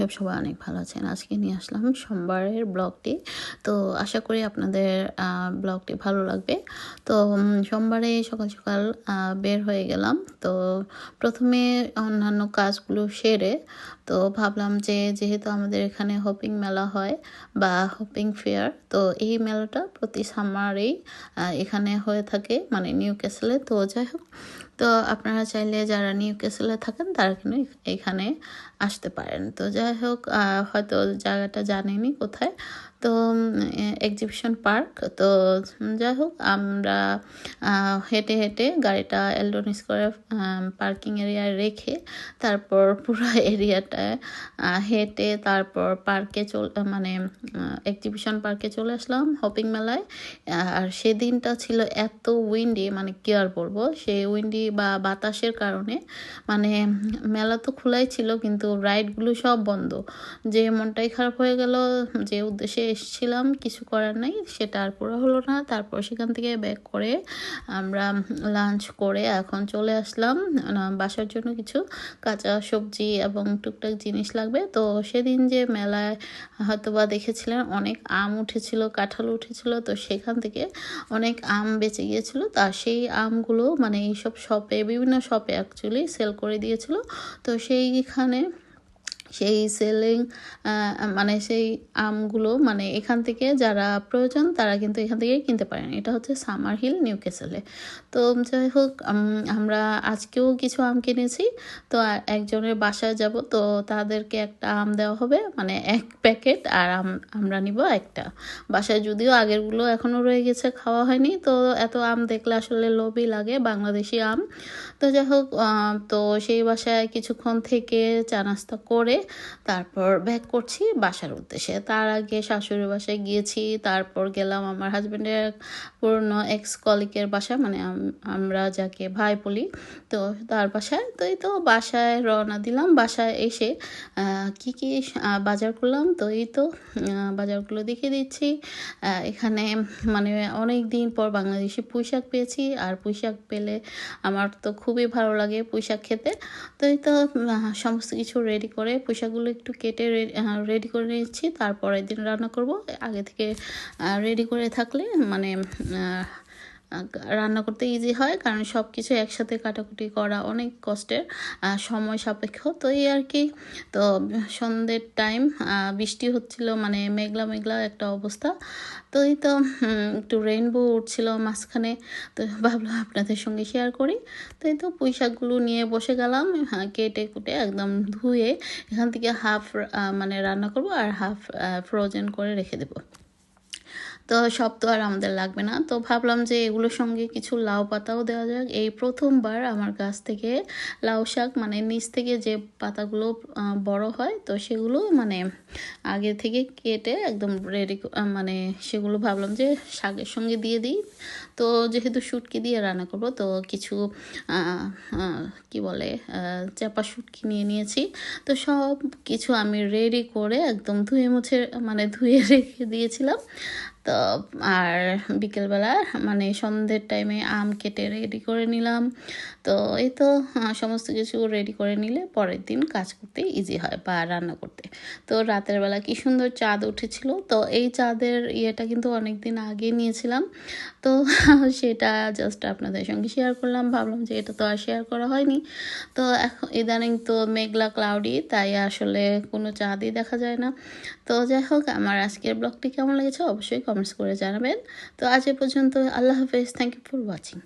Hope সবাই অনেক ভালো আছেন। আজকে নিয়ে আসলাম সোমবারের ব্লগটি। তো আশা করি আপনাদের ব্লগটি ভালো লাগবে। তো সোমবারে সকাল সকাল বের হয়ে গেলাম। তো প্রথমে অন্যান্য কাজগুলো সেরে তো ভাবলাম যে যেহেতু আমাদের এখানে হপিং মেলা হয় বা হপিং ফেয়ার, তো এই মেলাটা প্রতি সামারেই এখানে হয়ে থাকে, মানে নিউ ক্যাসেলে। তো যাই হোক, তো আপনারা চাইলে যারা নিউ ক্যাসেলে থাকেন তারা কিন্তু এখানে আসতে পারেন। তো যাই হোক, হয়তো জায়গাটা জানেনি কোথায়। তো এক্সিবিশন পার্ক। তো যাই হোক, আমরা হেঁটে হেঁটে গাড়িটা এলডোনিস করে পার্কিং এরিয়ায় রেখে তারপর পুরো এরিয়াটায় হেঁটে তারপর পার্কে মানে এক্সিবিশন পার্কে চলে আসলাম, হপিং মেলায়। আর সেদিনটা ছিল এত উইন্ডি, মানে কি আর বলবো, সেই উইন্ডি বা বাতাসের কারণে মানে মেলা তো খোলাই ছিল কিন্তু রাইডগুলো সব বন্ধ। যে মনটাই খারাপ হয়ে গেল, যে উদ্দেশ্যে এসেছিলাম কিছু করার নাই সেটা আর পুরো হলো না। তারপর সেখান থেকে ব্যাক করে আমরা লাঞ্চ করে এখন চলে আসলাম বাসার জন্য কিছু কাঁচা সবজি এবং টুকটাক জিনিস লাগবে। তো সেদিন যে মেলায় হয়তো বা দেখেছিলেন অনেক আম উঠেছিল, কাঁঠাল উঠেছিল, তো সেখান থেকে অনেক আম বেঁচে গিয়েছিল। তা সেই আমগুলো মানে এইসব শপে, বিভিন্ন শপে অ্যাকচুয়ালি সেল করে দিয়েছিল। তো সেইখানে সেই সেলিং মানে সেই আমগুলো মানে এখান থেকে যারা প্রয়োজন তারা কিন্তু এখান থেকেই কিনতে পারেন। এটা হচ্ছে সামার হিল নিউ ক্যাসেলে। তো যাই হোক, আমরা আজকেও কিছু আম কিনেছি। তো একজনের বাসায় যাব, তো তাদেরকে একটা আম দেওয়া হবে, মানে এক প্যাকেট, আর আমরা নিব একটা। বাসায় যদিও আগেরগুলো এখনও রয়ে গেছে, খাওয়া হয়নি। তো এত আম দেখলে আসলে লোভই লাগে, বাংলাদেশি আম। তো যাই হোক, তো সেই বাসায় কিছুক্ষণ থেকে চা নাস্তা করে তারপর ব্যাক করছি বাসার উদ্দেশ্যে। তার আগে শাশুড়ির বাসায় গিয়েছি, তারপর গেলাম আমার হাজব্যান্ডের পুরনো এক্স কলিগের বাসায়, মানে আমরা যাকে ভাই বলি, তো তার বাসায়। তো এই তো বাসায় রওনা দিলাম। বাসায় এসে কি কি বাজার করলাম, তো এই তো বাজারগুলো দেখিয়ে দিচ্ছি। এখানে মানে অনেক দিন পর বাংলাদেশি পুঁই শাক পেয়েছি, আর পুঁই শাক পেলে আমার তো খুবই ভালো লাগে পুঁই শাক খেতে। তো এই তো সমস্ত কিছু রেডি করে পুঁই শাকগুলো একটু কেটে রেডি করে নিচ্ছি। তারপরের দিন রান্না করব। আগে থেকে রেডি করে থাকলে মানে রান্না করতে ইজি হয়, কারণ সব কিছু একসাথে কাটাকুটি করা অনেক কষ্টের, সময় সাপেক্ষ। তো এই আর কি। তো সন্ধ্যের টাইম, বৃষ্টি হচ্ছিল, মানে মেঘলা মেঘলা একটা অবস্থা। তো এই তো একটু রেইনবো উঠছিল মাঝখানে। তো ভাবলাম আপনাদের সঙ্গে শেয়ার করি। তো এই তো পুঁই শাকগুলো নিয়ে বসে গেলাম, কেটে কুটে একদম ধুয়ে এখান থেকে হাফ মানে রান্না করব আর হাফ ফ্রোজেন করে রেখে দেবো। তো সব তো আর আমাদের লাগবে না। তো ভাবলাম যে এগুলোর সঙ্গে কিছু লাউ পাতাও দেওয়া যাক। এই প্রথমবার আমার গাছ থেকে লাউ শাক, মানে নিচ থেকে যে পাতাগুলো বড় হয়, তো সেগুলো মানে আগে থেকে কেটে একদম রেডি, মানে সেগুলো ভাবলাম যে শাকের সঙ্গে দিয়ে দিই। তো যেহেতু শুটকি দিয়ে রান্না করব, তো কিছু কি বলে চাপা শুটকি নিয়ে নিয়েছি। তো সব কিছু আমি রেডি করে একদম ধুয়ে মুছে, মানে ধুয়ে রেখে দিয়েছিলাম। তো আর বিকেলবেলা মানে সন্ধ্যের টাইমে আম কেটে রেডি করে নিলাম। তো এই তো সমস্ত কিছু রেডি করে নিলে পরের দিন কাজ করতে ইজি হয় বা রান্না করতে। তো রাতের বেলা কি সুন্দর চাঁদ উঠেছিল। তো এই চাঁদের ইয়েটা কিন্তু অনেক দিন আগে নিয়েছিলাম। তো সেটা জাস্ট আপনাদের সঙ্গে শেয়ার করলাম, ভাবলাম যে এটা তো আর শেয়ার করা হয়নি। তো এখন ইদানিং তো মেঘলা ক্লাউডি, তাই আসলে কোনো চাঁদই দেখা যায় না। তো যাই হোক, আমার আজকের ব্লগটি কেমন লেগেছে অবশ্যই কমেন্টস করে জানাবেন। তো আজ এ পর্যন্ত, আল্লাহ হাফেজ, থ্যাংক ইউ ফর ওয়াচিং।